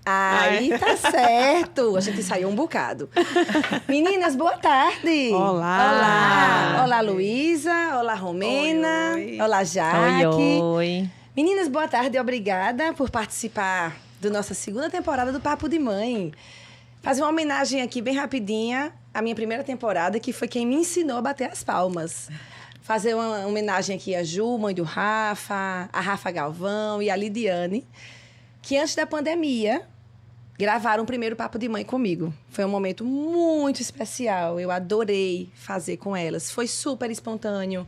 Aí tá certo. A gente ensaiou um bocado. Meninas, boa tarde. Olá. Olá. Olá, Luísa. Olá, Romena. Oi. Olá, Jaque. Oi. Meninas, boa tarde. Obrigada por participar da nossa segunda temporada do Papo de Mãe. Fazer uma homenagem aqui bem rapidinha à minha primeira temporada, que foi quem me ensinou a bater as palmas. Fazer uma homenagem aqui à Ju, mãe do Rafa, a Rafa Galvão e a Lidiane, que antes da pandemia gravaram o primeiro Papo de Mãe comigo. Foi um momento muito especial, eu adorei fazer com elas. Foi super espontâneo,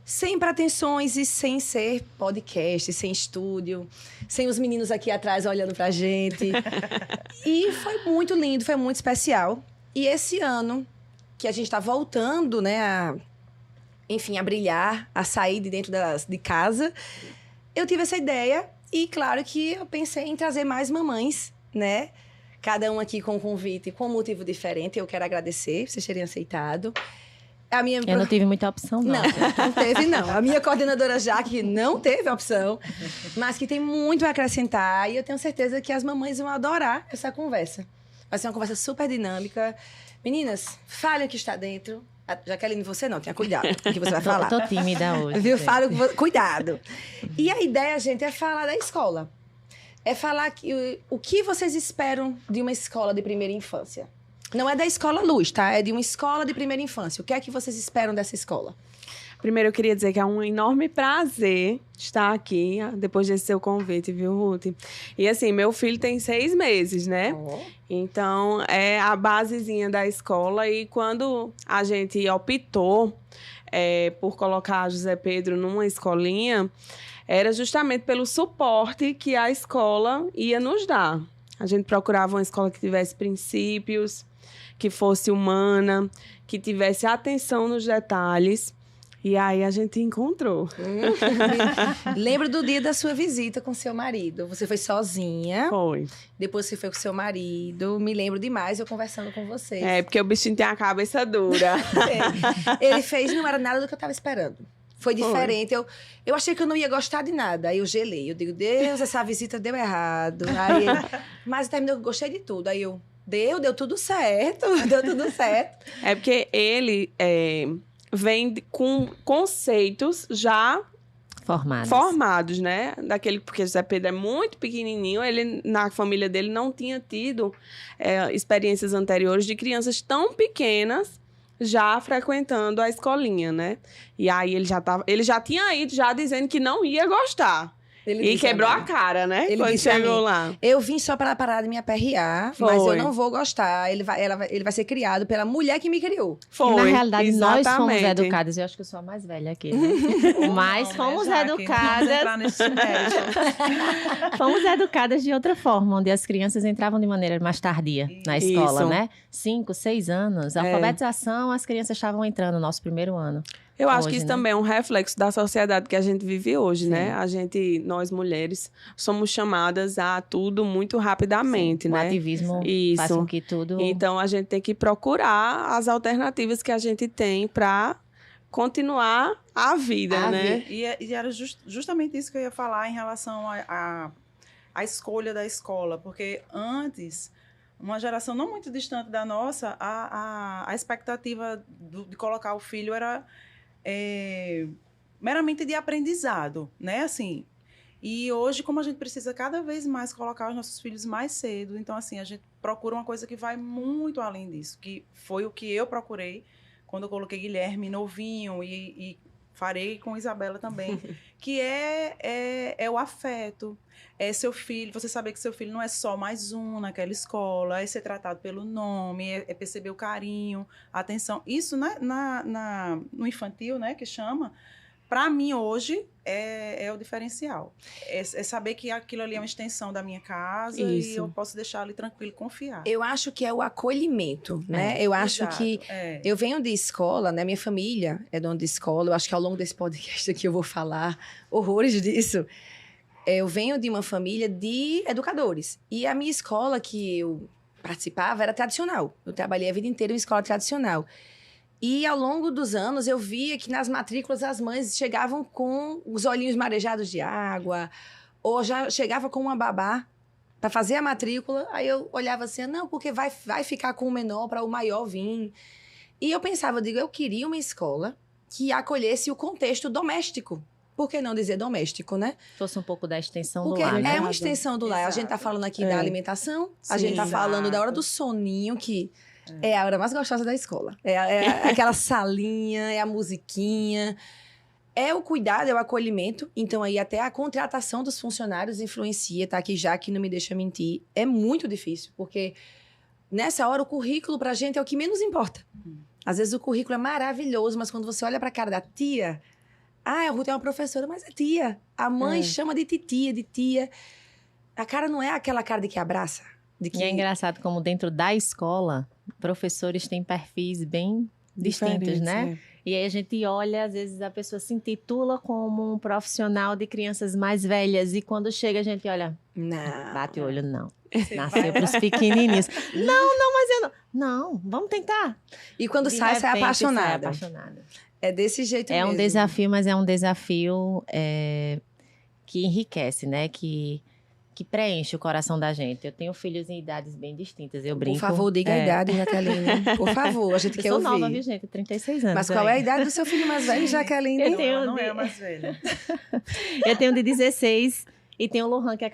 sem pretensões e sem ser podcast, sem estúdio, sem os meninos aqui atrás olhando pra gente. E foi muito lindo, foi muito especial. E esse ano, que a gente tá voltando, né, a brilhar, a sair de dentro de casa, eu tive essa ideia e, claro, que eu pensei em trazer mais mamães, né? Cada um aqui com um convite, com um motivo diferente. Eu quero agradecer por vocês terem aceitado. Eu não tive muita opção, não. Não teve, não. A minha coordenadora Jaque não teve opção, mas que tem muito a acrescentar. E eu tenho certeza que as mamães vão adorar essa conversa. Vai ser uma conversa super dinâmica. Meninas, fale o que está dentro. Jaqueline, você não, tenha cuidado com o que você vai falar. Eu tô tímida hoje. Viu? Cuidado. E a ideia, gente, é falar da escola. É falar o que vocês esperam de uma escola de primeira infância. Não é da Escola Luz, tá? É de uma escola de primeira infância. O que é que vocês esperam dessa escola? Primeiro, eu queria dizer que é um enorme prazer estar aqui, depois desse seu convite, viu, Ruth? E assim, meu filho tem 6 meses, né? Oh. Então, é a basezinha da escola. E quando a gente optou por colocar a José Pedro numa escolinha, era justamente pelo suporte que a escola ia nos dar. A gente procurava uma escola que tivesse princípios, que fosse humana, que tivesse atenção nos detalhes. E aí a gente encontrou. Lembro do dia da sua visita com seu marido. Você foi sozinha. Foi. Depois você foi com seu marido. Me lembro demais eu conversando com vocês. É, porque o bichinho tem a cabeça dura. Ele fez, não era nada do que eu estava esperando. Foi diferente. Eu achei que eu não ia gostar de nada. Aí eu gelei. Eu digo, Deus, essa visita deu errado. Aí mas terminou que eu gostei de tudo. Aí eu, deu tudo certo. Deu tudo certo. É porque ele vem com conceitos já formados, né? Porque José Pedro é muito pequenininho, ele, na família dele, não tinha tido experiências anteriores de crianças tão pequenas já frequentando a escolinha, né? E aí ele já tinha ido já dizendo que não ia gostar. E quebrou a cara, né? Ele quando chegou lá. Eu vim só para parar de me aperrear, mas eu não vou gostar. Ele vai ser criado pela mulher que me criou. Foi. Na realidade, nós fomos educadas. Eu acho que eu sou a mais velha aqui, né? Mas fomos educadas. Fomos educadas de outra forma, onde as crianças entravam de maneira mais tardia na escola, né? 5, 6 anos. Alfabetização, as crianças estavam entrando no nosso primeiro ano. Eu acho que isso também é um reflexo da sociedade que a gente vive hoje, sim, né? Nós mulheres, somos chamadas a tudo muito rapidamente, sim, né? O ativismo faz com que tudo... Então, a gente tem que procurar as alternativas que a gente tem para continuar a vida, né? E era justamente isso que eu ia falar em relação à escolha da escola, porque antes... Uma geração não muito distante da nossa, a expectativa de colocar o filho era meramente de aprendizado, né? Assim, e hoje, como a gente precisa cada vez mais colocar os nossos filhos mais cedo, então, assim, a gente procura uma coisa que vai muito além disso, que foi o que eu procurei quando eu coloquei Guilherme novinho e farei com Isabela também, que é o afeto, é seu filho, você saber que seu filho não é só mais um naquela escola, é ser tratado pelo nome, é perceber o carinho, a atenção. Isso no infantil, né, que chama, para mim hoje é o diferencial. É saber que aquilo ali é uma extensão da minha casa. Isso. E eu posso deixar ali tranquilo e confiar. Eu acho que é o acolhimento, né? Eu acho que... Eu venho de escola, né? Minha família é dona de escola. Eu acho que ao longo desse podcast aqui eu vou falar horrores disso. Eu venho de uma família de educadores. E a minha escola que eu participava era tradicional. Eu trabalhei a vida inteira em escola tradicional. E ao longo dos anos eu via que nas matrículas as mães chegavam com os olhinhos marejados de água, ou já chegava com uma babá para fazer a matrícula. Aí eu olhava assim, não, porque vai ficar com o menor para o maior vir. E eu pensava, eu queria uma escola que acolhesse o contexto doméstico. Por que não dizer doméstico, né? Fosse um pouco da extensão Porque do lar, né? é uma extensão do lar. A gente tá falando aqui da alimentação, a gente tá falando da hora do soninho, que é a hora mais gostosa da escola. É aquela salinha, é a musiquinha, é o cuidado, é o acolhimento. Então, aí até a contratação dos funcionários influencia, tá? Que já que não me deixa mentir, é muito difícil, porque nessa hora o currículo pra gente é o que menos importa. Às vezes o currículo é maravilhoso, mas quando você olha pra cara da tia... a Ruth é uma professora, mas é tia. A mãe chama de titia, de tia. A cara não é aquela cara de que abraça. De que... E é engraçado como dentro da escola, professores têm perfis bem distintos, né? E aí a gente olha, às vezes a pessoa se intitula como um profissional de crianças mais velhas. E quando chega a gente olha, não, bate o olho, não. Nasceu para os pequenininhos. Não, mas eu não. Não, vamos tentar. E quando sai apaixonada. É desse jeito mesmo. É um desafio, mas é um desafio que enriquece, né? Que preenche o coração da gente. Eu tenho filhos em idades bem distintas, eu brinco. Por favor, diga a idade, Jaqueline. Por favor, a gente quer ouvir. Eu sou nova, viu, gente? 36 anos. Mas qual é a idade do seu filho mais velho, Jaqueline? Não é mais velho. Eu tenho de 16 e tenho o Lohan que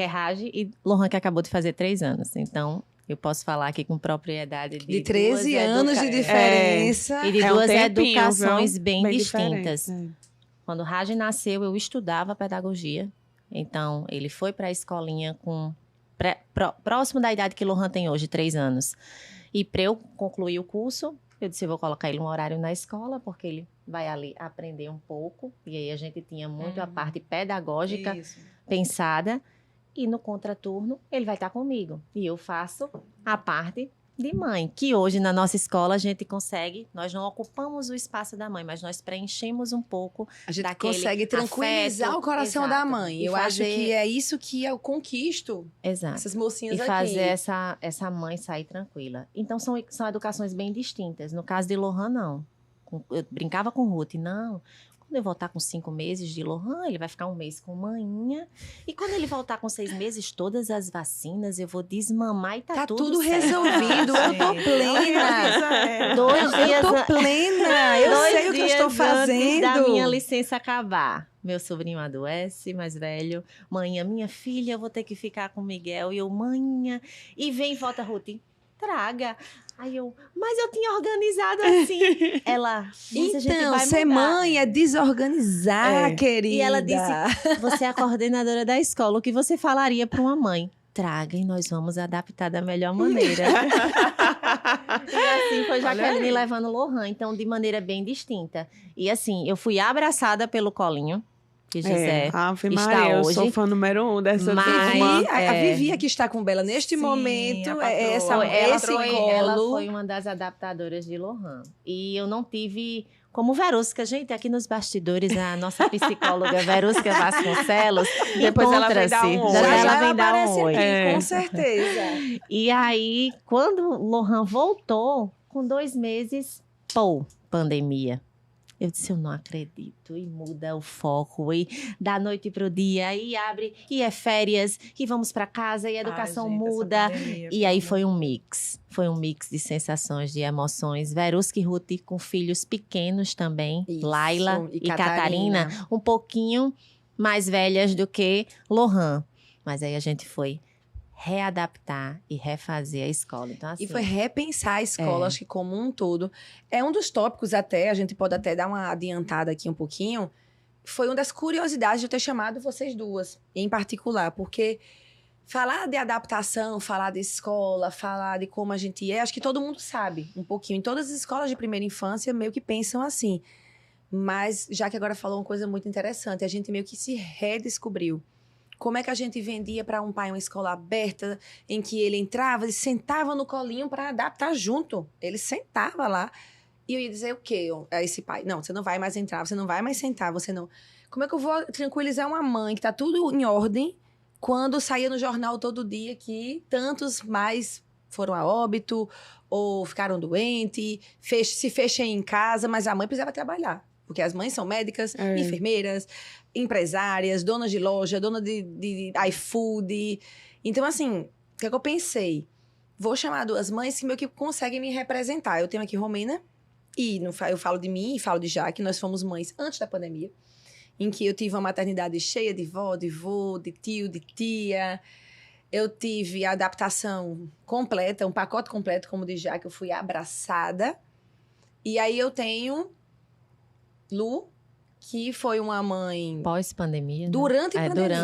é Raj, e Lohan que acabou de fazer 3 anos. Então... eu posso falar aqui com propriedade de 13 anos de diferença. E de duas educações bem distintas. Quando o Raj nasceu, eu estudava pedagogia. Então, ele foi para a escolinha próximo da idade que Lohan tem hoje, 3 anos. E para eu concluir o curso, eu disse, eu vou colocar ele um horário na escola, porque ele vai ali aprender um pouco. E aí a gente tinha muito a parte pedagógica pensada. E no contraturno, ele vai estar comigo. E eu faço a parte de mãe. Que hoje, na nossa escola, a gente consegue... nós não ocupamos o espaço da mãe, mas nós preenchemos um pouco a gente consegue tranquilizar afeto, o coração da mãe. Eu acho que é isso que eu conquisto. Exato. Essas mocinhas aqui. E fazer essa mãe sair tranquila. Então, são educações bem distintas. No caso de Lohan, não. Eu brincava com Ruth. Não... quando eu voltar com 5 meses de Lohan, ele vai ficar 1 mês com manhinha. E quando ele voltar com 6 meses, todas as vacinas, eu vou desmamar e tá tudo certo. Resolvido. Eu tô plena. 2 dias... eu tô plena. Eu sei o que eu estou fazendo. Da minha licença acabar. Meu sobrinho adoece, mais velho. Manhã, minha filha, eu vou ter que ficar com o Miguel. E eu, manhã. E vem e volta, Ruth. Traga. Aí eu, mas eu tinha organizado assim. Ela, então, a gente vai ser mudar. mãe é desorganizar, querida. E ela disse, você é a coordenadora da escola, o que você falaria para uma mãe? Traga e nós vamos adaptar da melhor maneira. E assim foi Jaqueline levando Lohan, então de maneira bem distinta. E assim, eu fui abraçada pelo colinho. Que José está Maria, hoje. Eu sou fã número 1 dessa turma. A Vivi, que está com Bela neste momento, ela foi uma das adaptadoras de Lohan. E eu não tive... como Verusca, gente, aqui nos bastidores, a nossa psicóloga Verusca Vasconcelos, depois ela vem dar um oi. Ela vem dar um oi. Com certeza. E aí, quando Lohan voltou, com 2 meses, pandemia. Eu disse, eu não acredito. E muda o foco, e da noite pro dia, e abre, e é férias, e vamos para casa, e a educação muda. E aí foi um mix. Foi um mix de sensações, de emoções. Verusca e Ruth com filhos pequenos também. Isso. Laila e Catarina. Um pouquinho mais velhas do que Lohan. Mas aí a gente foi readaptar e refazer a escola. Então, assim, e foi repensar a escola, acho que como um todo. É um dos tópicos até, a gente pode até dar uma adiantada aqui um pouquinho, foi uma das curiosidades de eu ter chamado vocês duas, em particular, porque falar de adaptação, falar de escola, falar de como a gente acho que todo mundo sabe um pouquinho. Em todas as escolas de primeira infância meio que pensam assim. Mas, já que agora falou uma coisa muito interessante, a gente meio que se redescobriu. Como é que a gente vendia para um pai uma escola aberta, em que ele entrava e sentava no colinho para adaptar junto. Ele sentava lá e eu ia dizer o quê a esse pai? Não, você não vai mais entrar, você não vai mais sentar, você não... Como é que eu vou tranquilizar uma mãe que tá tudo em ordem quando saía no jornal todo dia que tantos mais foram a óbito ou ficaram doentes, se fechem em casa, mas a mãe precisava trabalhar. Porque as mães são médicas, enfermeiras, empresárias, donas de loja, dona de iFood. Então, assim, o que é que eu pensei? Vou chamar 2 mães que meio que conseguem me representar. Eu tenho aqui Romena, e eu falo de mim e falo de Jaque. Nós fomos mães antes da pandemia, em que eu tive uma maternidade cheia de vó, de vô, de tio, de tia. Eu tive a adaptação completa, um pacote completo, como de Jaque. Eu fui abraçada. E aí eu tenho Lu, que foi uma mãe... Pós-pandemia, né? Durante a pandemia.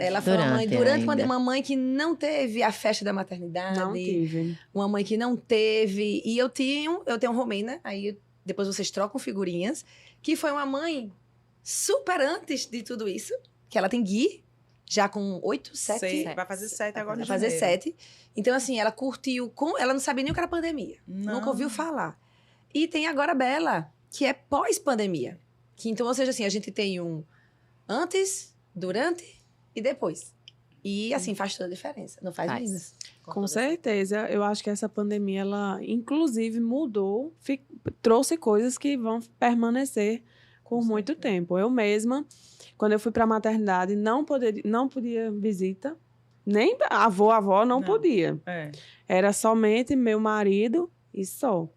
Ela foi uma mãe durante a pandemia. Uma mãe que não teve a festa da maternidade. Não tive. Uma mãe que não teve. E eu tenho Romena, aí depois vocês trocam figurinhas, que foi uma mãe super antes de tudo isso, que ela tem Gui, já com 8, 7. Vai fazer 7 agora Vai fazer 7. Então, assim, ela curtiu... Ela não sabia nem o que era pandemia. Não. Nunca ouviu falar. E tem agora a Bela, que é pós-pandemia. Que, então, ou seja, assim, a gente tem um antes, durante e depois. E, assim, faz toda a diferença. Não faz mesmo? Com certeza. Eu acho que essa pandemia, ela, inclusive, mudou, trouxe coisas que vão permanecer por muito tempo. Eu mesma, quando eu fui para a maternidade, não podia visita. Nem avó não podia. Era somente meu marido e só.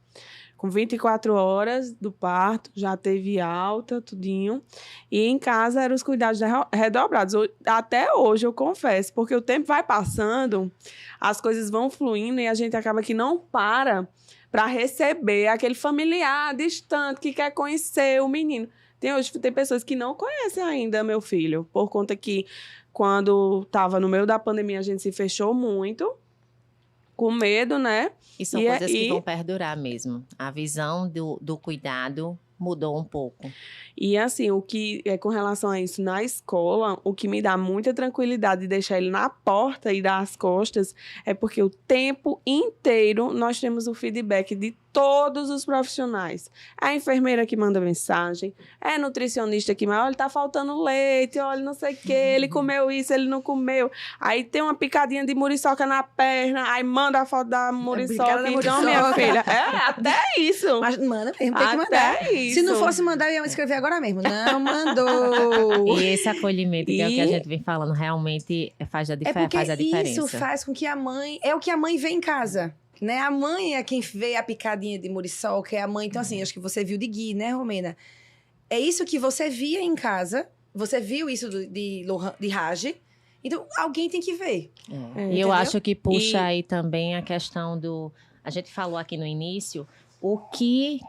Com 24 horas do parto, já teve alta, tudinho. E em casa eram os cuidados redobrados. Até hoje, eu confesso, porque o tempo vai passando, as coisas vão fluindo e a gente acaba que não para receber aquele familiar distante que quer conhecer o menino. Hoje tem pessoas que não conhecem ainda meu filho, por conta que quando estava no meio da pandemia, a gente se fechou muito, com medo, né? E são coisas que vão perdurar mesmo. A visão do cuidado mudou um pouco. E assim, o que é com relação a isso na escola, o que me dá muita tranquilidade de deixar ele na porta e dar as costas, é porque o tempo inteiro nós temos o feedback de todos os profissionais. É a enfermeira que manda mensagem, é a nutricionista que manda, olha, tá faltando leite, olha, não sei o quê, ele comeu isso, ele não comeu. Aí tem uma picadinha de muriçoca na perna, aí manda a foto da muriçoca. Então, minha filha, até isso. Mas manda mesmo, tem que mandar. Até isso. Se não fosse mandar, eu ia escrever agora mesmo. Não mandou. E esse acolhimento, que é o que a gente vem falando, realmente faz a diferença. Isso faz com que a mãe... É o que a mãe vê em casa. Né? A mãe é quem vê a picadinha de muriçoca, é a mãe. Então, assim, acho que você viu de Gui, né, Romena? É isso que você via em casa. Você viu isso de Raj. Então, alguém tem que ver. E eu acho que puxa aí também a questão do... A gente falou aqui no início... O que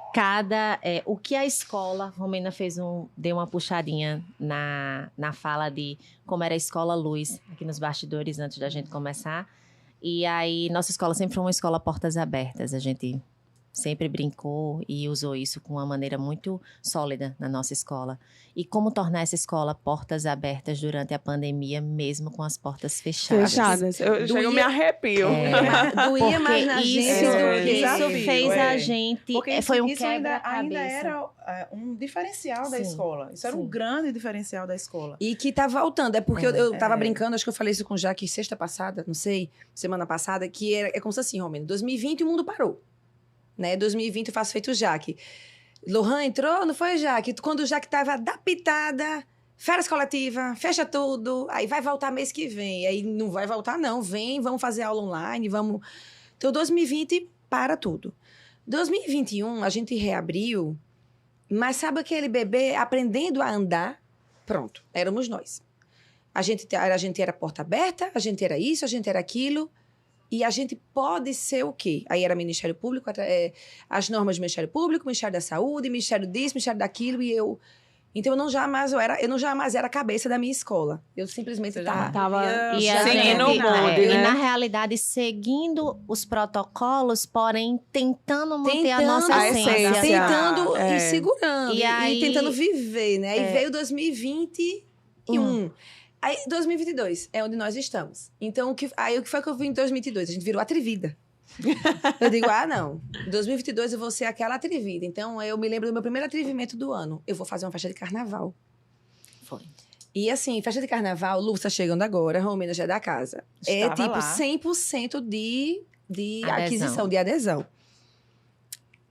a escola... Romena deu uma puxadinha na fala de como era a Escola Luz, aqui nos bastidores, antes da gente começar. E aí, nossa escola sempre foi uma escola portas abertas. A gente sempre brincou e usou isso com uma maneira muito sólida na nossa escola. E como tornar essa escola portas abertas durante a pandemia, mesmo com as portas fechadas. Eu me arrepio. Doía mais na gente. Isso fez a gente... Porque foi um ainda era um diferencial da escola. Isso era um grande diferencial da escola. E que tá voltando. É porque eu tava brincando, acho que eu falei isso com o Jaque sexta passada, não sei, semana passada, que é como se assim, Romeno, 2020 o mundo parou. Né? 2020 eu faço feito o Jaque. Lohan entrou, não foi, Jaque? Quando o Jaque estava adaptada, férias coletivas, fecha tudo, aí vai voltar mês que vem. Aí não vai voltar, não. Vem, vamos fazer aula online, vamos... Então, 2020, para tudo. 2021, a gente reabriu, mas sabe aquele bebê aprendendo a andar? Pronto, éramos nós. A gente era porta aberta, a gente era isso, a gente era aquilo... E a gente pode ser o quê? Aí era Ministério Público, as normas do Ministério Público, Ministério da Saúde, Ministério disso, Ministério daquilo, e eu... Então, eu não jamais era a cabeça da minha escola. Eu simplesmente estava seguindo o bonde, né? E, na realidade, seguindo os protocolos, porém, tentando manter a nossa essência. Tentando e segurando. E tentando viver, né? Aí veio 2021. Aí, 2022 é onde nós estamos. Então, o que foi que eu vi em 2022? A gente virou atrevida. Eu digo, não. Em 2022 eu vou ser aquela atrevida. Então, eu me lembro do meu primeiro atrevimento do ano. Eu vou fazer uma festa de carnaval. Foi. E assim, festa de carnaval, Lu está chegando agora, Romena já é da casa. Estava tipo lá. 100% de aquisição, de adesão.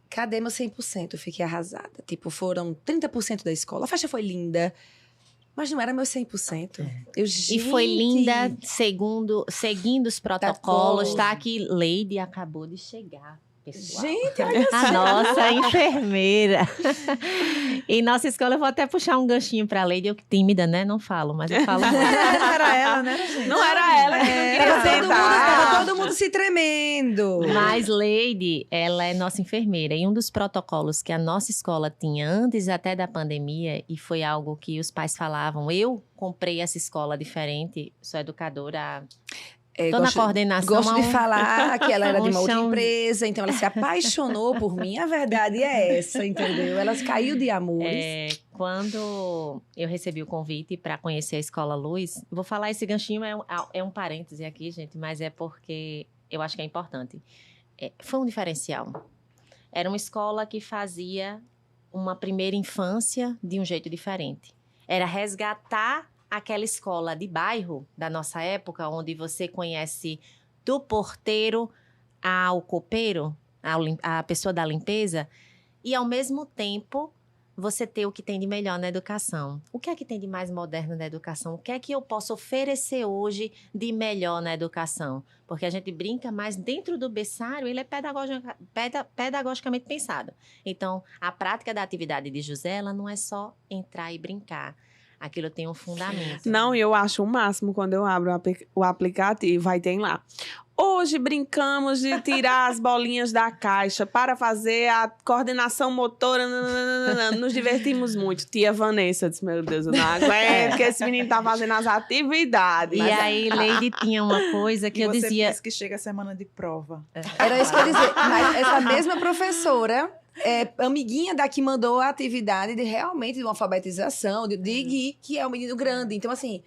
Cadê meu 100%? Eu fiquei arrasada. Tipo, foram 30% da escola. A festa foi linda. Mas não era meu 100%. E foi linda, seguindo os protocolos, tá? Que Leide acabou de chegar. Pessoal. Gente, olha a nossa enfermeira. Em nossa escola, eu vou até puxar um ganchinho pra Leide. Eu tímida, né? Não falo, mas eu falo muito. Não era ela, né, gente? Não era ela que não queria sentar. Tava todo mundo se tremendo. Mas Leide, ela é nossa enfermeira. E um dos protocolos que a nossa escola tinha antes até da pandemia, e foi algo que os pais falavam, eu comprei essa escola diferente, sou educadora... Tô na coordenação. Gosto de falar que ela era de uma outra empresa, então ela se apaixonou por mim. A verdade é essa, entendeu? Ela caiu de amores. Quando eu recebi o convite para conhecer a Escola Luz, vou falar esse ganchinho, é um parêntese aqui, gente, mas é porque eu acho que é importante. Foi um diferencial. Era uma escola que fazia uma primeira infância de um jeito diferente. Era resgatar aquela escola de bairro da nossa época, onde você conhece do porteiro ao copeiro, a pessoa da limpeza, e ao mesmo tempo você ter o que tem de melhor na educação. O que é que tem de mais moderno na educação? O que é que eu posso oferecer hoje de melhor na educação? Porque a gente brinca, mas dentro do berçário ele é pedagogicamente pensado. Então, a prática da atividade de José, ela não é só entrar e brincar. Aquilo tem um fundamento. Não, eu acho o máximo quando eu abro o aplicativo, vai ter lá. Hoje brincamos de tirar as bolinhas da caixa para fazer a coordenação motora. Nos divertimos muito. Tia Vanessa disse, meu Deus, eu não aguento que esse menino tá fazendo as atividades. E aí, Leide tinha uma coisa que eu dizia... Você que chega a semana de prova. Era isso que eu ia dizer. Mas essa mesma professora... amiguinha da que mandou a atividade de uma alfabetização, que é um menino grande. Então, assim,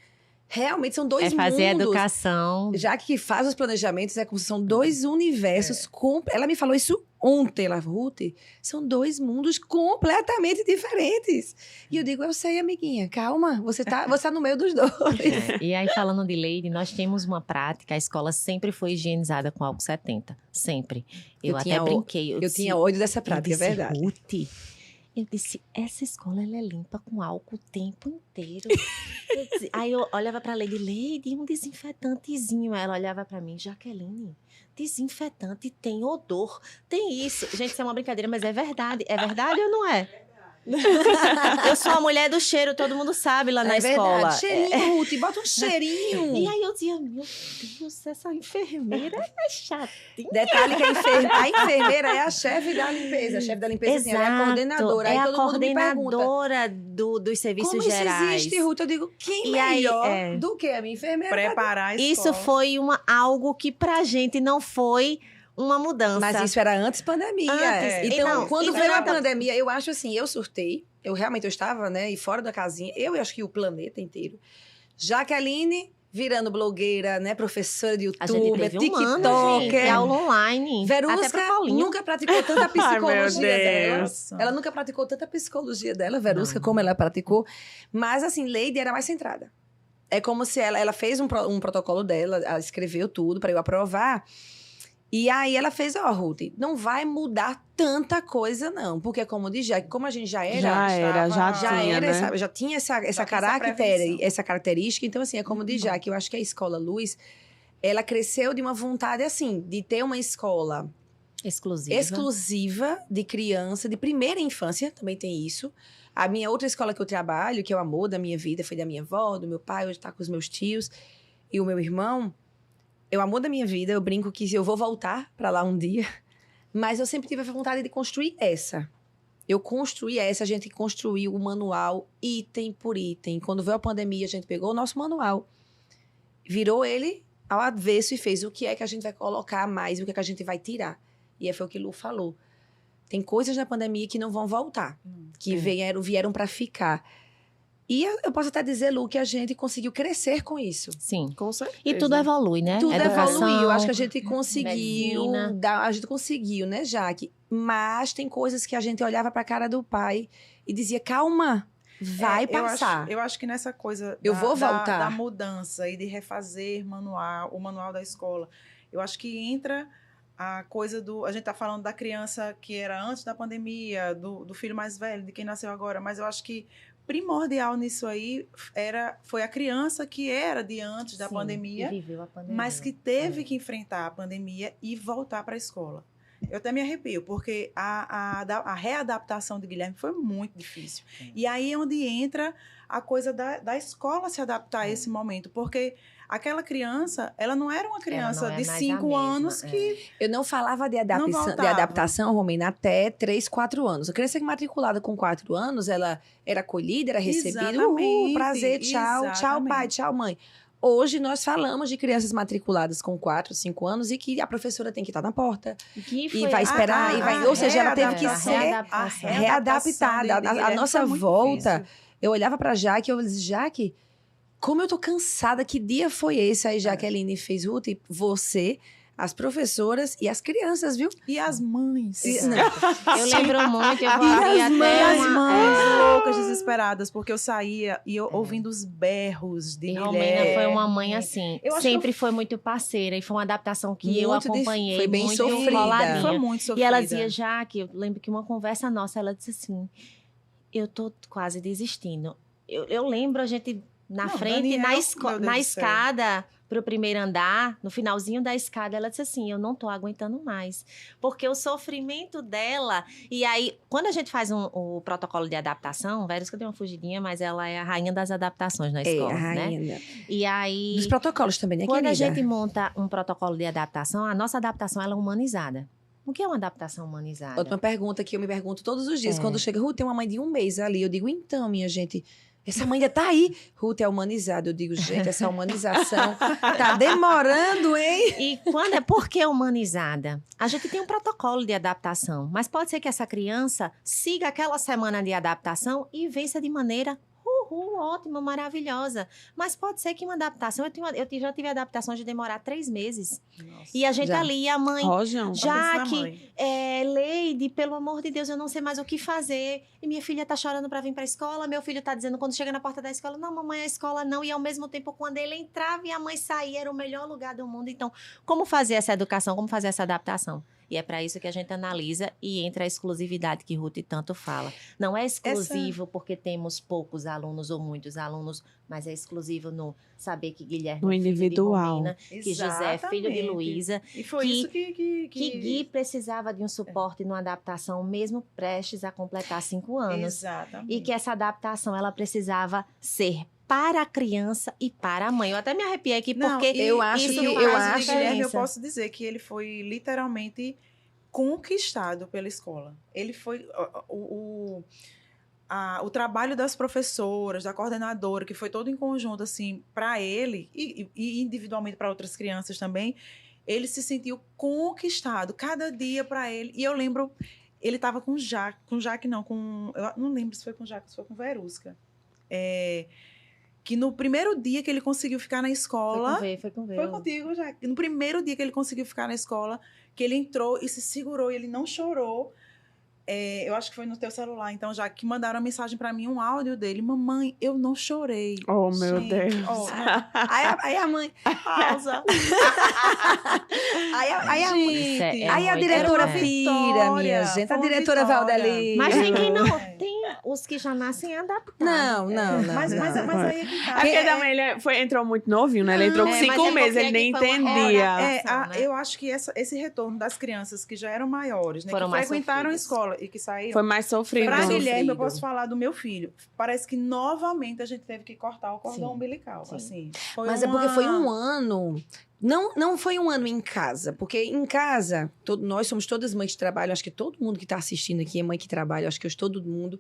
realmente são dois mundos. Fazer educação. Já que faz os planejamentos, como se são dois universos. Ela me falou isso ontem, Ruth. São dois mundos completamente diferentes. E eu digo, eu sei, amiguinha, calma, você tá no meio dos dois. E aí, falando de Leide, nós temos uma prática, a escola sempre foi higienizada com álcool 70. Sempre. Eu até brinquei. Eu tinha ódio dessa prática, é verdade. Ruth, eu disse, essa escola ela é limpa com álcool o tempo inteiro. Aí eu olhava pra Leide, um desinfetantezinho. Ela olhava pra mim, Jaqueline, desinfetante tem odor, tem isso. Gente, isso é uma brincadeira, mas é verdade. É verdade ou não é? Eu sou a mulher do cheiro, todo mundo sabe lá na escola. Cheirinho, Ruth, bota um cheirinho. E aí eu dizia, meu Deus, essa enfermeira é chatinha. Detalhe que a enfermeira é a chefe da limpeza. A chefe da limpeza assim, ela é a coordenadora. É aí a todo coordenadora dos serviços como gerais. Como isso existe, Ruth? Eu digo, quem melhor do que a minha enfermeira? Preparar a escola. Isso foi algo que pra gente não foi uma mudança. Mas isso era antes pandemia. Então, quando veio a pandemia, eu acho assim, eu surtei. Eu estava, né, e fora da casinha. Eu acho que o planeta inteiro. Jaqueline virando blogueira, né, professora de YouTube, TikToker. Aula online. Verusca nunca praticou tanta psicologia dela. Ela nunca praticou tanta psicologia dela, Verusca, como ela praticou. Mas, assim, Leide era mais centrada. É como se ela fez um protocolo dela, ela escreveu tudo para eu aprovar. E aí ela fez, Ruth, não vai mudar tanta coisa não, porque como diz Jack, como a gente já tinha essa característica, então assim, é como diz Jack, eu acho que a Escola Luz, ela cresceu de uma vontade assim, de ter uma escola exclusiva de criança, de primeira infância, também tem isso. A minha outra escola que eu trabalho, que é o amor da minha vida, foi da minha avó, do meu pai, hoje tá com os meus tios e o meu irmão. É o amor da minha vida, eu brinco que eu vou voltar pra lá um dia, mas eu sempre tive a vontade de construir essa. Eu construí essa, a gente construiu o manual item por item. Quando veio a pandemia, a gente pegou o nosso manual, virou ele ao avesso e fez o que é que a gente vai colocar mais, o que é que a gente vai tirar. E foi o que Lu falou. Tem coisas na pandemia que não vão voltar, que vieram para ficar. E eu posso até dizer, Lu, que a gente conseguiu crescer com isso. Sim. Com certeza. E tudo evolui, né? Tudo evoluiu. Eu acho que a gente conseguiu. A gente conseguiu, né, Jaque? Mas tem coisas que a gente olhava pra cara do pai e dizia, calma, vai passar. Eu acho que nessa coisa eu vou voltar. Da mudança e de refazer o manual da escola, eu acho que entra a coisa a gente tá falando da criança que era antes da pandemia, do filho mais velho, de quem nasceu agora, mas eu acho que primordial nisso aí foi a criança que era de antes da pandemia, que viveu a pandemia, mas que teve que enfrentar a pandemia e voltar para a escola. Eu até me arrepio, porque a readaptação de Guilherme foi muito difícil. E aí é onde entra a coisa da escola se adaptar a esse momento, porque aquela criança, ela não era uma criança de 5 anos que... Eu não falava de adaptação, Romina, até 3, 4 anos. A criança matriculada com 4 anos, ela era acolhida, era recebida. Prazer, tchau, tchau pai, tchau mãe. Hoje nós falamos de crianças matriculadas com 4, 5 anos e que a professora tem que estar na porta. E vai esperar, ou seja, ela teve que ser readaptada. A nossa volta, eu olhava para Jaque e eu disse, Jaque, como eu tô cansada, que dia foi esse? Aí Jaqueline fez, Ruth, você, as professoras e as crianças, viu? E as mães. Eu lembro muito, eu vou abrir até as mães loucas, desesperadas, porque eu saía e eu ouvindo os berros de Guilherme. Romina foi uma mãe assim, sempre foi muito parceira e foi uma adaptação que eu acompanhei. Foi bem sofrida. Foi muito sofrida. E ela dizia, Jaque, eu lembro que uma conversa nossa, ela disse assim, eu tô quase desistindo. Eu lembro a gente frente, Daniel, na escada para o primeiro andar, no finalzinho da escada, ela disse assim, eu não tô aguentando mais. Porque o sofrimento dela... E aí, quando a gente faz o protocolo de adaptação, Verusca deu uma fugidinha, mas ela é a rainha das adaptações na escola, a rainha, né? E aí... Dos protocolos também, né, quando querida? a gente monta um protocolo de adaptação, a nossa adaptação ela é humanizada. O que é uma adaptação humanizada? Outra pergunta que eu me pergunto todos os dias. Quando chega, Ruth, tem uma mãe de 1 mês ali. Eu digo, então, minha gente... Essa mãe ainda tá aí. Ruth é humanizada. Eu digo, gente, essa humanização tá demorando, hein? E quando por que humanizada? A gente tem um protocolo de adaptação, mas pode ser que essa criança siga aquela semana de adaptação e vença de maneira ótima, maravilhosa. Mas pode ser que uma adaptação... Eu já tive adaptação de demorar 3 meses. Nossa, e a gente ali, a mãe... Jaque, Leide, pelo amor de Deus, eu não sei mais o que fazer. E minha filha tá chorando para vir para a escola. Meu filho tá dizendo, quando chega na porta da escola, não, mamãe, a escola não. E ao mesmo tempo, quando ele entrava e a mãe saía, era o melhor lugar do mundo. Então, como fazer essa educação? Como fazer essa adaptação? E é para isso que a gente analisa e entra a exclusividade que Ruth tanto fala. Não é exclusivo porque temos poucos alunos ou muitos alunos, mas é exclusivo no saber que Guilherme no é filho individual. de Romina, que José é filho de Luísa. E foi isso que Gui precisava de um suporte numa adaptação, mesmo prestes a completar 5 anos. Exatamente. E que essa adaptação, ela precisava ser para a criança e para a mãe. Eu até me arrepiei aqui, porque eu acho que no caso de Guilherme, eu posso dizer que ele foi literalmente conquistado pela escola. Ele foi... O trabalho das professoras, da coordenadora, que foi todo em conjunto, assim, para ele, e individualmente para outras crianças também, ele se sentiu conquistado, cada dia para ele. E eu lembro, ele estava com Jaque, eu não lembro se foi com Jaque, se foi com Verusca. Que no primeiro dia que ele conseguiu ficar na escola... Foi com Foi contigo, Jaque. No primeiro dia que ele conseguiu ficar na escola, que ele entrou e se segurou, e ele não chorou. Eu acho que foi no teu celular, então, já que mandaram uma mensagem pra mim, um áudio dele. Mamãe, eu não chorei. Oh, meu Deus. Aí a mãe... Pausa. Aí a diretora pira, minha gente. A diretora Valdeli. Mas tem quem não... Tem os que já nascem adaptados. Não. Mas aí é que tá. Porque também ele entrou muito novinho, né? Ele entrou com 5 meses, ele nem entendia. Eu acho que esse retorno das crianças que já eram maiores, né? Que frequentaram a escola e que saíram. Foi mais sofrido. Pra Guilherme, eu posso falar do meu filho. Parece que novamente a gente teve que cortar o cordão umbilical. Assim, mas é porque foi um ano. Não foi um ano em casa, porque em casa, nós somos todas mães que trabalham, acho que todo mundo que está assistindo aqui é mãe que trabalha, acho que todo mundo.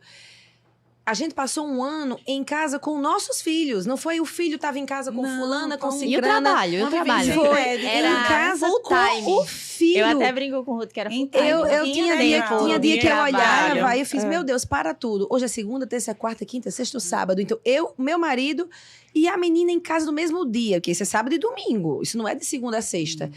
A gente passou um ano em casa com nossos filhos. Não foi o filho estava em casa com fulana, com cicrana. E o trabalho. Foi era em casa com o filho. Eu até brinco com o Ruth, que era full time. Eu tinha dia que eu olhava e eu fiz, meu Deus, para tudo. Hoje é segunda, terça, quarta, quinta, sexta, sábado. Então, meu marido e a menina em casa no mesmo dia, porque isso é sábado e domingo. Isso não é de segunda a sexta.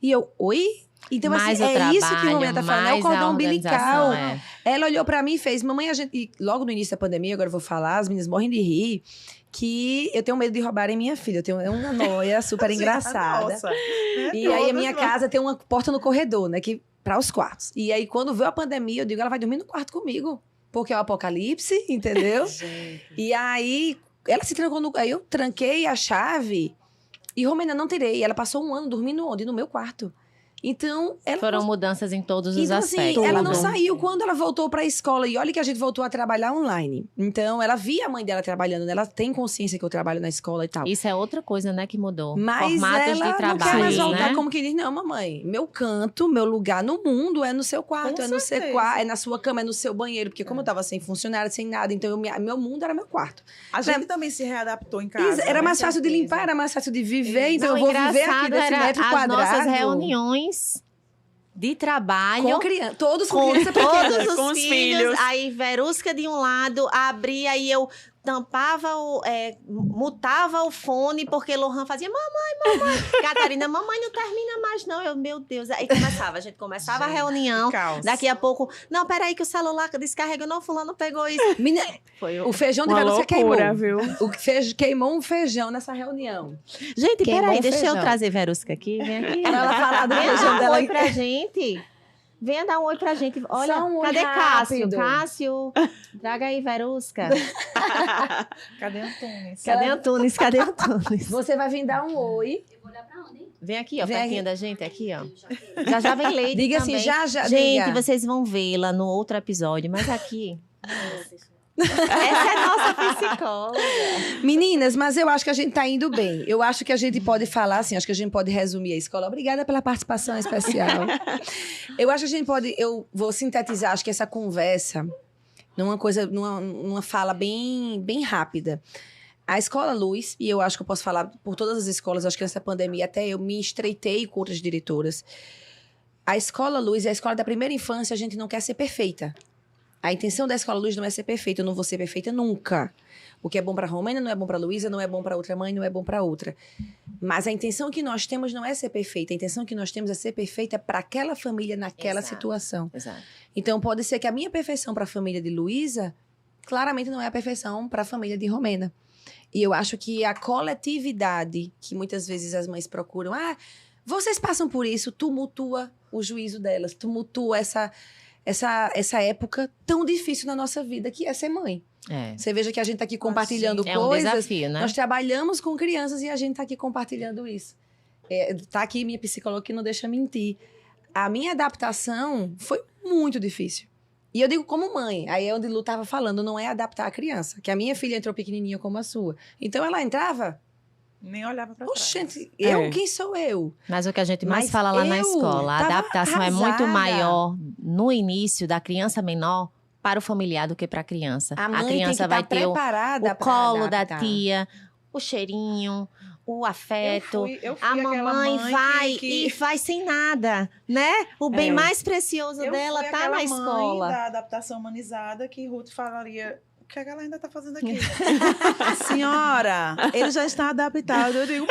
E eu, oi? Então, mais assim, trabalho, isso que o Romina tá falando, é o cordão umbilical. É. Ela olhou pra mim e fez, mamãe, e logo no início da pandemia, agora eu vou falar, as meninas morrem de rir, que eu tenho medo de roubarem minha filha. Eu tenho uma noia super engraçada. Nossa. E aí a minha casa tem uma porta no corredor, né, para os quartos. E aí quando veio a pandemia, eu digo, ela vai dormir no quarto comigo. porque é o apocalipse, entendeu? E aí, ela se trancou aí eu tranquei a chave e Romena não tirei. Ela passou 1 ano dormindo onde? No meu quarto. Então, foram mudanças em todos os aspectos. Assim, ela não saiu quando ela voltou para a escola. E olha que a gente voltou a trabalhar online. Então, ela via a mãe dela trabalhando, né? Ela tem consciência que eu trabalho na escola e tal. Isso é outra coisa, né, que mudou. Mas formatos ela de trabalho, não quer mais voltar né? como que diz, não, mamãe. Meu canto, meu lugar no mundo é no seu quarto, Com é no seu certeza. quarto, é na sua cama, é no seu banheiro. Porque como eu tava sem funcionário, sem nada, então meu mundo era meu quarto. A gente também se readaptou em casa. Era né? mais fácil de limpar, era mais fácil de viver. Então, Não, eu vou viver aqui engraçado desse era metro as quadrado. nossas reuniões de trabalho. Com criança, todos com Com criança pequena. todos os Com os filhos, filhos. aí Verusca de um lado, abria e eu tampava, mutava o fone, porque Lohan fazia, mamãe. Catarina, mamãe, não termina mais não. Eu, meu Deus. Aí a gente começava a reunião, Caos. daqui a pouco, não, peraí que o celular descarregou, não, fulano pegou isso. Foi O feijão de Uma Verusca loucura, queimou. viu? Queimou um feijão nessa reunião. Gente, Queimou peraí, o deixa eu feijão. trazer Verusca aqui, vem aqui. Pra ela falar do Venha feijão dar um dela. oi pra gente. Venha dar um oi pra gente. Olha, Só um oi cadê rápido. Cássio? Traga aí, Verusca. Cadê Antunes? Cadê Antunes? Cadê Antunes? Você vai vir dar um oi. Vem aqui, ó, Vem pertinho aqui. da gente, aqui, ó. Já vem leite Diga também. assim, já. Gente, diga. vocês vão vê-la no outro episódio, mas aqui... Essa é nossa psicóloga. Meninas, mas eu acho que a gente tá indo bem. Eu acho que a gente pode falar assim, acho que a gente pode resumir a escola. Obrigada pela participação especial. Eu acho que a gente pode... Eu vou sintetizar, acho que essa conversa numa fala bem rápida. A Escola Luz, e eu acho que eu posso falar por todas as escolas, acho que nessa pandemia até eu me estreitei com outras diretoras. A Escola Luz e a escola da primeira infância, a gente não quer ser perfeita. A intenção da Escola Luz não é ser perfeita, eu não vou ser perfeita nunca. O que é bom para Romena não é bom para Luísa, não é bom para outra mãe, não é bom para outra. Mas a intenção que nós temos não é ser perfeita, a intenção que nós temos é ser perfeita para aquela família naquela Exato. situação. Exato. Então pode ser que a minha perfeição para a família de Luísa claramente não é a perfeição para a família de Romena. E eu acho que a coletividade que muitas vezes as mães procuram, vocês passam por isso, tumultua o juízo delas, tumultua essa época tão difícil na nossa vida, que é ser mãe. Você veja que a gente tá aqui compartilhando É um coisas. desafio, né? Nós trabalhamos com crianças e a gente tá aqui compartilhando isso. Tá aqui minha psicóloga que não deixa mentir. A minha adaptação foi muito difícil. E eu digo como mãe, aí é onde Lu tava falando, não é adaptar a criança. Que a minha filha entrou pequenininha como a sua. Então ela entrava, Nem olhava pra trás. oxente, É. quem sou eu? Mas o que a gente mais Mas fala lá na eu escola, a tava adaptação é muito arrasada. maior no início da criança menor para o familiar do que para a criança. A mãe criança tem que vai estar ter preparada o pra colo da adaptar. tia, o cheirinho, o afeto. Eu fui A aquela mamãe mãe vai que... e vai sem nada, né? O bem mais precioso Eu dela fui tá aquela na mãe escola. da adaptação humanizada que Ruth falaria... O que ela ainda tá fazendo aqui? Senhora, ele já está adaptado. Eu digo,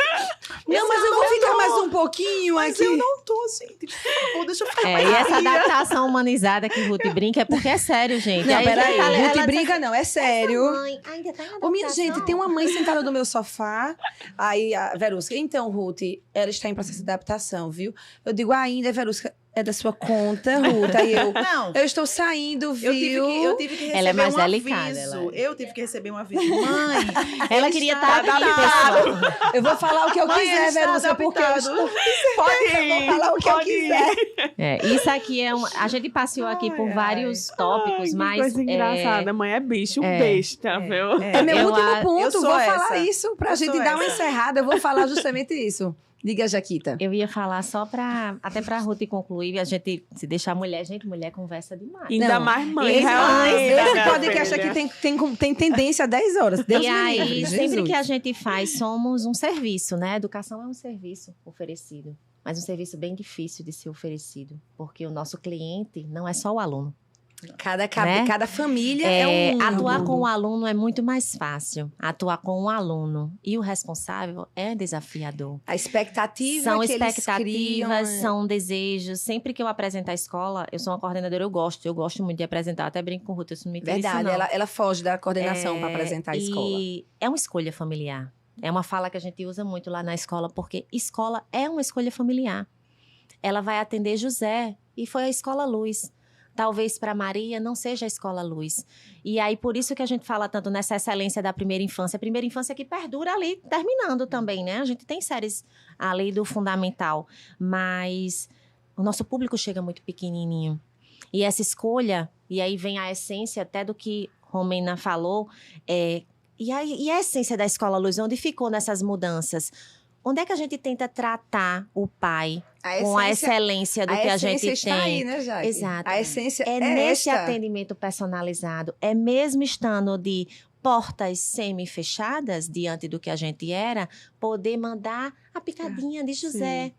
Não, mas eu vou ficar mais um pouquinho mas aqui. eu não tô assim. Tipo, por favor, deixa eu ficar E mais essa aqui. adaptação humanizada que Ruth brinca é porque é sério, gente. Não, Aí peraí, ela Ruth diz brinca assim, não, é sério. Mãe, ainda tá em Ô, minha adaptação? gente, tem uma mãe sentada no meu sofá. Aí a Verusca, então, Ruth, ela está em processo de adaptação, viu? Eu digo, ainda, Verusca, é da sua conta, Ruth. Aí Não. eu estou saindo, viu? Eu tive que receber Ela é mais um delicada, aviso. ela é. Eu tive que receber um aviso. Mãe, Ela ele queria está estar aqui, adaptado. pessoal. Eu vou falar o que eu Mãe, quiser, ele está Verusca, porque eu adaptado. estou... Pode Eu vou ir. falar o que eu pode ir. quiser. Isso aqui é a gente passeou aqui por Ai, vários tópicos, Que mas coisa engraçada. Mãe é bicho, besta, viu? É meu Eu último a- eu ponto, sou vou falar essa. isso pra Eu gente sou dar uma essa. encerrada. Eu vou falar justamente isso. Diga, Jaquita. eu ia falar só até pra Ruth concluir, a gente se deixar mulher, gente, mulher conversa demais. Ainda Não, mais mãe. Esse, realmente, esse minha podcast filha. aqui tem tendência a 10 horas. Deus E me aí, livre, sempre Jesus. que a gente faz, somos um serviço, né? Educação é um serviço oferecido, mas um serviço bem difícil de ser oferecido, porque o nosso cliente não é só o aluno. Né? Cada família é um mundo. Atuar com o aluno é muito mais fácil. Atuar com o aluno e o responsável é desafiador. A expectativa São que eles expectativas, criam, são desejos. Sempre que eu apresento a escola, eu sou uma coordenadora, eu gosto muito de apresentar. Até brinco com o Ruth, isso não me tira isso, Verdade, não. ela foge da coordenação para apresentar a escola. E é uma escolha familiar. É uma fala que a gente usa muito lá na escola, porque escola é uma escolha familiar. Ela vai atender José, e foi a Escola Luz. talvez para Maria não seja a escola luz. E aí, por isso que a gente fala tanto nessa excelência da primeira infância. A primeira infância que perdura ali, terminando também, né? A gente tem séries ali do fundamental, mas o nosso público chega muito pequenininho. E essa escolha, e aí vem a essência até do que Romena falou, e a essência da escola luz, onde ficou nessas mudanças? Onde é que a gente tenta tratar o pai com a excelência do que a gente tem? Está aí, né, Jaque? Exato. A essência é nesse atendimento personalizado. É mesmo estando de portas semi-fechadas diante do que a gente era, poder mandar a picadinha de José. Sim.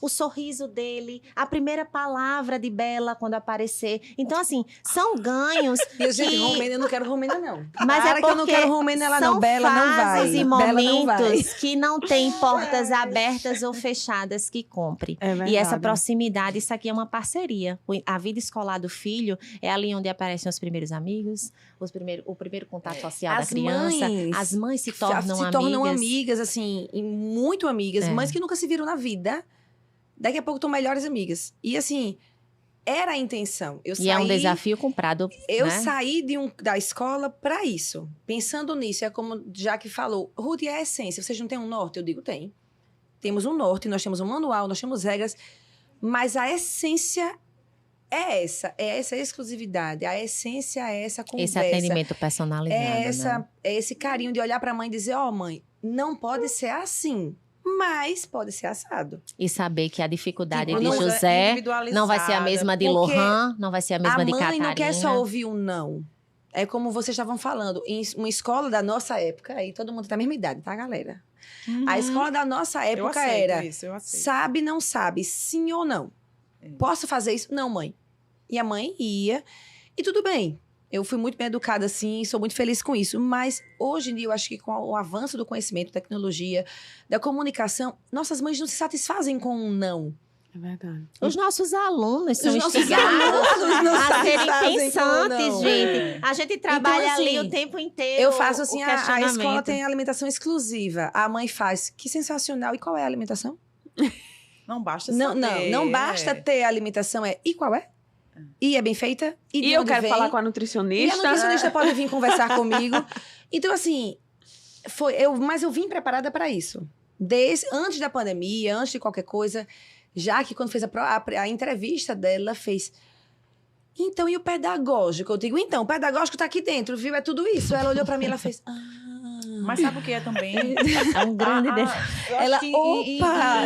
O sorriso dele, a primeira palavra de Bela quando aparecer. Então, assim, são ganhos e, gente, Romena, eu não quero Romena, não. Mas é porque eu não quero Romena, ela não. Bela não vai. São fases e momentos que não tem portas abertas ou fechadas que compre. E essa proximidade, isso aqui é uma parceria. A vida escolar do filho é ali onde aparecem os primeiros amigos, o primeiro contato social da criança. As mães se tornam amigas, assim, e muito amigas. Mães que nunca se viram na vida. Daqui a pouco estão melhores amigas. E assim, era a intenção. É um desafio comprado. Eu saí da escola para isso. Pensando nisso, é como Jaque falou. Ruth, é a essência. Vocês não têm um norte? Eu digo, tem. Temos um norte, nós temos um manual, nós temos regras. Mas a essência é essa exclusividade. A essência é essa conversa. Esse atendimento personalizado. É esse carinho de olhar para a mãe e dizer, mãe, não pode ser assim. Mas pode ser assado. E saber que a dificuldade de José não vai ser a mesma de Lohan, não vai ser a mesma de Catarina. A mãe não quer só ouvir um não. É como vocês estavam falando, em uma escola da nossa época, aí todo mundo tem a mesma idade, tá, galera? A escola da nossa época era sabe, não sabe, sim ou não. Posso fazer isso? Não, mãe. E a mãe ia, e tudo bem. Eu fui muito bem educada, assim, sou muito feliz com isso. Mas, hoje em dia, eu acho que com o avanço do conhecimento, da tecnologia, da comunicação, nossas mães não se satisfazem com um não. É verdade. Os nossos alunos são instigados a serem pensantes, gente. A gente trabalha então, assim, ali o tempo inteiro. Eu faço assim, a escola tem alimentação exclusiva. A mãe faz, que sensacional. E qual é a alimentação? Não basta saber. Não basta ter a alimentação, e qual é? E é bem feita. E eu quero falar com a nutricionista. E a nutricionista pode vir conversar comigo. Então, assim, mas eu vim preparada para isso. Antes da pandemia, antes de qualquer coisa, já que quando fez a entrevista dela, fez... Então, e o pedagógico? Eu digo, então, o pedagógico tá aqui dentro, viu? É tudo isso. Ela olhou para mim e ela fez... Mas sabe o que é também? É um grande desafio.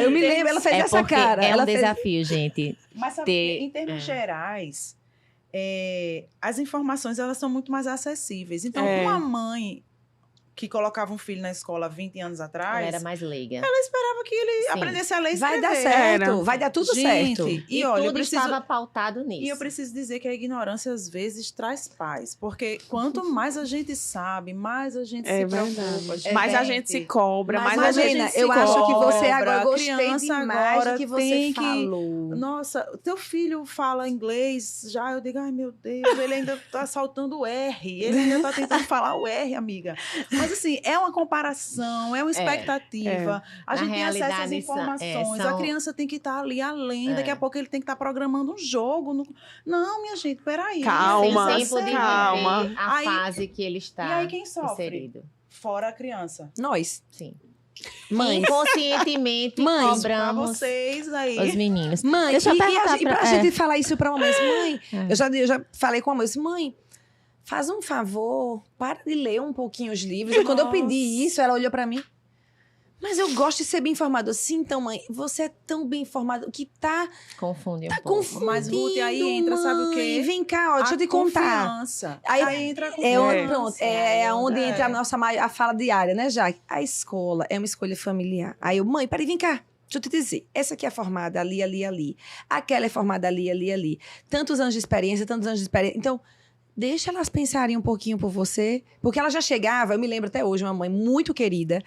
Eu me lembro, ela fez essa cara. É um desafio, gente. Mas sabe que, em termos gerais, as informações, elas são muito mais acessíveis. Então, uma mãe que colocava um filho na escola 20 anos atrás... Ela era mais leiga. Ela esperava que ele aprendesse a ler e escrever. Vai dar certo, vai dar tudo certo. E olha, tudo estava pautado nisso. E eu preciso dizer que a ignorância, às vezes, traz paz. Porque quanto mais a gente sabe, mais a gente se preocupa. Mais a gente se cobra, mais a gente se eu cobra. acho que você agora gostei demais do que você falou. Nossa, teu filho fala inglês já, eu digo, ai meu Deus, ele ainda tá saltando o R, ele ainda tá tentando falar o R, amiga. Mas assim, é uma comparação, é uma expectativa. A gente tem acesso às informações, a criança tem que estar ali além, daqui a pouco ele tem que estar programando um jogo. Não, minha gente, peraí. Calma. A fase que ele está. E aí quem sofre? Inserido. Fora a criança. Nós. Sim. Mãe. Inconscientemente cobramos pra vocês aí. Os meninos. Mãe, deixa eu perguntar pra gente falar isso pra mamãe. Mãe, eu já falei com a mãe, mãe, faz um favor, para de ler um pouquinho os livros. E quando eu pedi isso, ela olhou pra mim. Mas eu gosto de ser bem informado. Sim, então, mãe, você é tão bem informado que confunde um pouco. Confundindo, mas, Ruth, aí entra, sabe o quê? Vem cá, deixa eu te contar. Confiança. Aí entra a confiança. É onde entra a fala diária, né, Jaque? A escola é uma escolha familiar. Aí eu, mãe, peraí, vem cá. Deixa eu te dizer, essa aqui é formada ali, ali, ali. Aquela é formada ali, ali, ali. Tantos anos de experiência, tantos anos de experiência. Então, deixa elas pensarem um pouquinho por você. Porque ela já chegava, eu me lembro até hoje, uma mãe muito querida.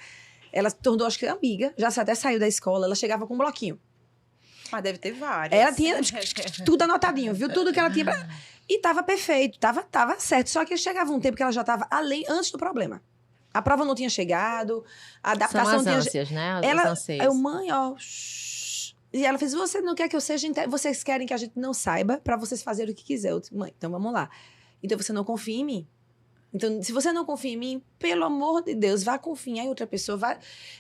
Ela se tornou, acho que, amiga. Já até saiu da escola. Ela chegava com um bloquinho. Mas deve ter várias. Ela tinha tudo anotadinho. Viu tudo que ela tinha. E tava perfeito. Tava certo. Só que chegava um tempo que ela já tava além, antes do problema. A prova não tinha chegado. A adaptação São as ânsias, né? Os anseios. Eu, mãe, E ela fez, você não quer que eu seja... Vocês querem que a gente não saiba pra vocês fazerem o que quiser. Eu disse, mãe, então vamos lá. Então você não confia em mim? Então, se você não confia em mim, pelo amor de Deus, vá confiar em outra pessoa.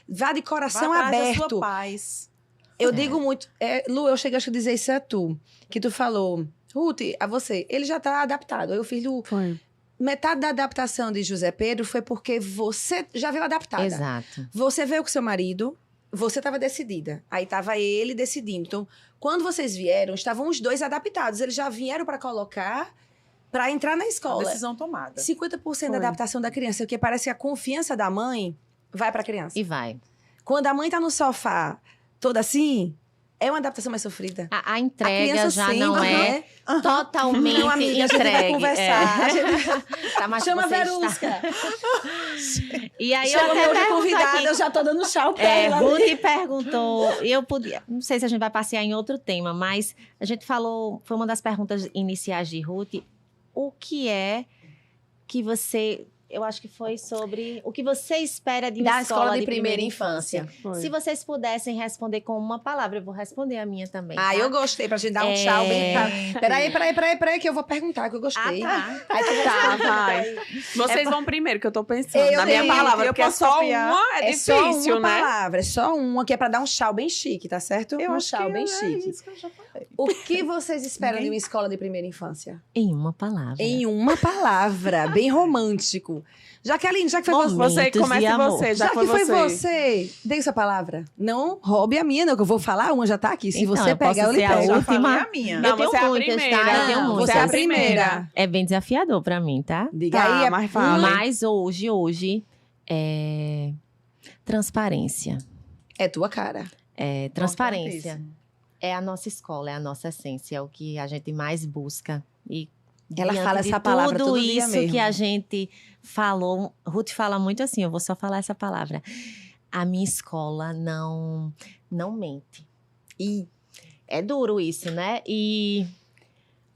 Vá de coração aberto. Da sua paz. Eu digo muito... Lu, eu cheguei a dizer isso a tu. Que tu falou, Ruth, a você, ele já tá adaptado. Aí eu fiz, Lu... Foi. Metade da adaptação de José Pedro foi porque você já veio adaptada. Exato. Você veio com seu marido, você estava decidida. Aí estava ele decidindo. Então, quando vocês vieram, estavam os dois adaptados. Eles já vieram para colocar, para entrar na escola. Decisão tomada. 50% da adaptação da criança, porque parece que a confiança da mãe vai para a criança. E vai. Quando a mãe tá no sofá, toda assim, é uma adaptação mais sofrida. A entrega já sente, não é totalmente Não, amiga, entregue. a gente vai conversar. A gente... Tá, mas Chama a você Verusca. E aí Chama eu até meu pergunto convidada, aqui, eu já tô dando tchau pra ela. Ruth perguntou, eu podia, não sei se a gente vai passear em outro tema, mas a gente falou, foi uma das perguntas iniciais de Ruth, o que é que você, eu acho que foi sobre o que você espera de uma Da escola de primeira infância. Foi. Se vocês pudessem responder com uma palavra, eu vou responder a minha também. Ah, tá? eu gostei, pra gente dar um tchau bem... Peraí, que eu vou perguntar, que eu gostei. Ah, tá. Aí tu Tá, vai. Vocês vão primeiro, que eu tô pensando Eu na minha tenho, palavra, eu porque é posso só copiar. uma, é só difícil, uma né? palavra, é só uma, que é pra dar um tchau bem chique, tá certo? Eu um acho tchau que bem é chique. isso que eu já falei. O que vocês esperam de Ninguém- uma escola de primeira infância? Em uma palavra. Em uma palavra, bem romântico. Jaqueline, já que foi Momentos você... Você, de começa amor. você, Já já que foi você. você, dê sua palavra. Não roube a minha, não, que eu vou falar, uma já tá aqui. Se Então, você eu posso pegar, eu lhe ser a pego. Já última. falei a minha. Não, Eu tenho você é a muitas, primeira. tá? Eu tenho Não, muitas. você é a primeira. É bem desafiador pra mim, tá? Diga Tá, aí. mas fala. Mas hoje é transparência. É tua cara. É transparência. Importantíssimo. É a nossa escola, é a nossa essência, é o que a gente mais busca. E Ela diante fala de essa palavra tudo todo dia isso mesmo. que a gente falou, Ruth fala muito assim, eu vou só falar essa palavra. A minha escola não mente. E É duro isso, né? E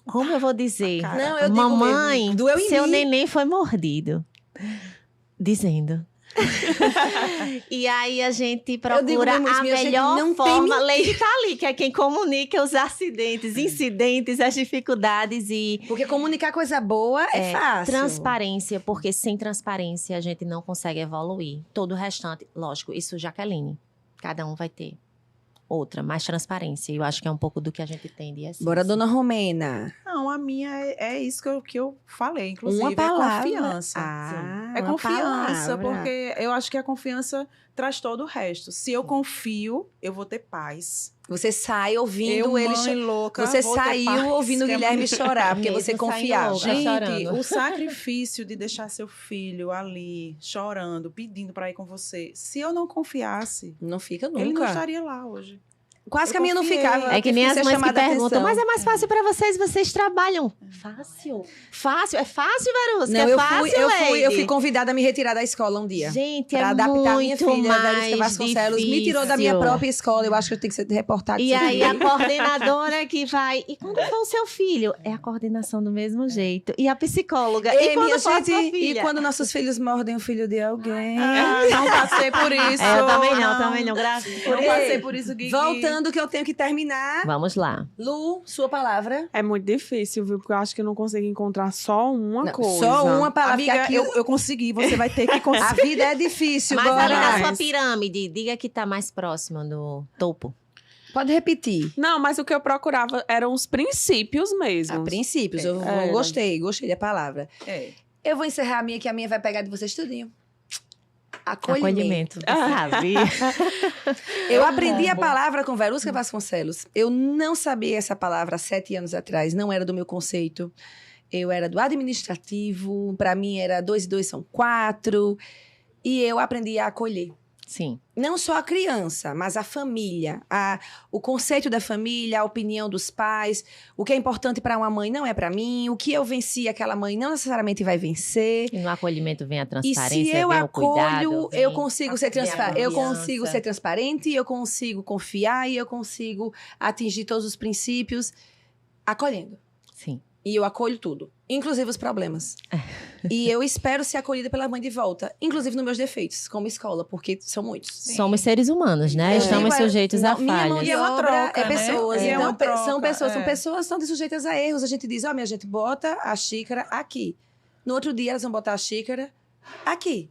como eu vou dizer? Não, eu digo Mamãe, mesmo, doeu em seu mim. neném foi mordido. Dizendo. E aí a gente Eu digo procura mesmo isso, a minha gente, melhor não tem forma. Lady tá ali, que é quem comunica os acidentes, incidentes, as dificuldades e porque comunicar coisa boa é fácil. transparência, porque sem transparência a gente não consegue evoluir. Todo o restante, lógico, isso Jaqueline. Cada um vai ter outra, mais transparência. E eu acho que é um pouco do que a gente tem de essência. Bora, dona Romena. Não, a minha é isso que eu falei, inclusive. Uma palavra. É confiança. Ah, É uma confiança, palavra. porque eu acho que a confiança traz todo o resto. Se eu confio, eu vou ter paz. Você sai ouvindo Eu, ele mãe louca, Você vou ter saiu paz, ouvindo o que é Guilherme muito- chorar, porque Mesmo você saindo confiava. louca. Gente, chorando. o sacrifício de deixar seu filho ali, chorando, pedindo pra ir com você. Se eu não confiasse, Não fica nunca. ele não estaria lá hoje. Quase que a Eu minha não confiei. ficava. É que nem eu as tive mães ser que chamada a perguntam, atenção. mas é mais fácil pra vocês trabalham. Fácil. Fácil, é fácil, Verusca, Não, é eu fácil, fui Lady. convidada a me retirar da escola um dia. Gente, Pra é adaptar a minha muito filha, mais Verusca Vasconcelos. Me tirou da minha difícil. própria escola. Eu acho que eu tenho que ser reportada. E aí a coordenadora que vai... E quando for o seu filho? É a coordenação do mesmo jeito. E a psicóloga? E quando minha for a gente, sua e filha? quando nossos filhos mordem o filho de alguém? Não passei por isso. É, eu também não, graças a Não Deus. passei por isso, Gui. Voltando que eu tenho que terminar. Vamos lá. Lu, sua palavra. É muito difícil, viu? Porque eu acho que eu não consigo encontrar só uma Não, coisa. só uma palavra. Amiga, porque aqui eu consegui, você vai ter que a conseguir. vida é difícil, Mas ali na bora. sua pirâmide, diga que tá mais próximo do topo. Pode repetir. Não, mas o que eu procurava eram os princípios mesmo. A princípios, eu É. gostei da palavra. É. Eu vou encerrar a minha, que a minha vai pegar de vocês tudinho. Acolhimento. Sabe? Eu aprendi a palavra com Verusca Vasconcelos. Eu não sabia essa palavra há 7 anos atrás, não era do meu conceito. Eu era do administrativo, para mim era 2 e 2 são 4. E eu aprendi a acolher. Sim. Não só a criança, mas a família, o conceito da família, a opinião dos pais, o que é importante para uma mãe não é para mim, o que eu venci aquela mãe não necessariamente vai vencer. E no acolhimento vem a E transparência, se eu vem o acolho, cuidado. eu vem- consigo ser vem a transparente, eu confiança. consigo ser transparente, eu consigo confiar e eu consigo atingir todos os princípios acolhendo. Sim. E eu acolho tudo, inclusive os problemas. E eu espero ser acolhida pela mãe de volta, inclusive nos meus defeitos, como escola, porque são muitos. Sim. Somos seres humanos, né? Estamos sujeitos a falhas. Minha mão de obra é pessoas. Né? São pessoas que estão sujeitas a erros. A gente diz, minha gente, bota a xícara aqui. No outro dia, elas vão botar a xícara aqui.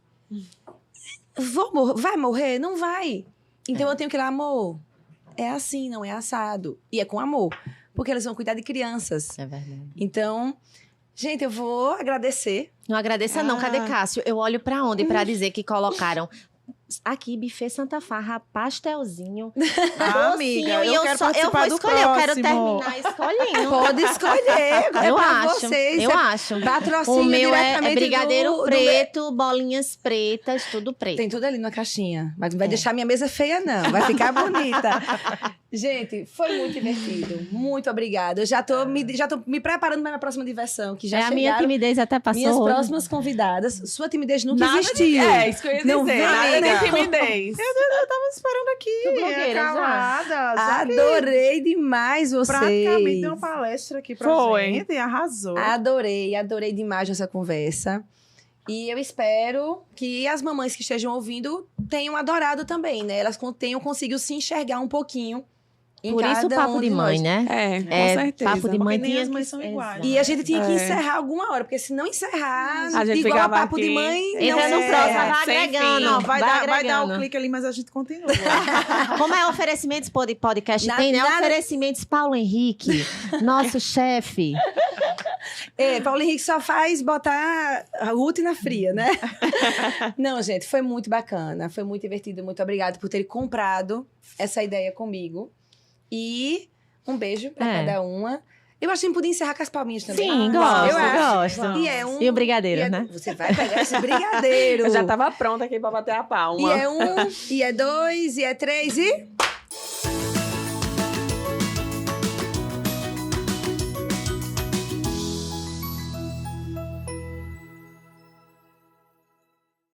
Vai morrer? Não vai. Então, eu tenho que ir lá, amor, é assim, não é assado. E é com amor. Porque eles vão cuidar de crianças. É verdade. Então, gente, eu vou agradecer. Não agradeça não, cadê Cássio? Eu olho pra onde pra dizer que colocaram... Aqui, buffet Santa Farra, pastelzinho. Amiga, eu quero participar do próximo. Eu quero terminar escolhendo. Pode escolher. Eu acho. Vocês. Eu acho. Patrocínio o meu é diretamente brigadeiro preto, bolinhas pretas, tudo preto. Tem tudo ali na caixinha. Mas não vai deixar minha mesa feia, não. Vai ficar bonita. Gente, foi muito divertido. Muito obrigada. Eu já tô me preparando para a minha próxima diversão. Que já a minha timidez até passou. Minhas próximas convidadas. Sua timidez nunca existiu. Isso que eu ia dizer. Nada de timidez. Eu tava esperando aqui. Calada. Adorei demais vocês. Praticamente deu uma palestra aqui pra gente. Arrasou. Adorei demais essa conversa. E eu espero que as mamães que estejam ouvindo tenham adorado também, né? Elas tenham conseguido se enxergar um pouquinho. Por isso o papo de mãe, né? Com certeza. Papo de mãe tinha as mães são iguais. E a gente tinha que encerrar alguma hora, porque se não encerrar, a gente igual a papo aqui, de mãe, entra no próximo, vai agregando. Não, vai dar o clique ali, mas a gente continua. Como é oferecimentos podcast tem, né? Oferecimentos Paulo Henrique, nosso chefe. Paulo Henrique só faz botar a Ruth na fria, né? Não, gente, foi muito bacana, foi muito divertido. Muito obrigada por terem comprado essa ideia comigo. E um beijo pra cada uma. Eu acho que a gente podia encerrar com as palminhas também. Sim, gosto. E o brigadeiro, né? Você vai pegar esse brigadeiro. Eu já tava pronta aqui pra bater a palma. E é 1, e é 2, e é 3, e...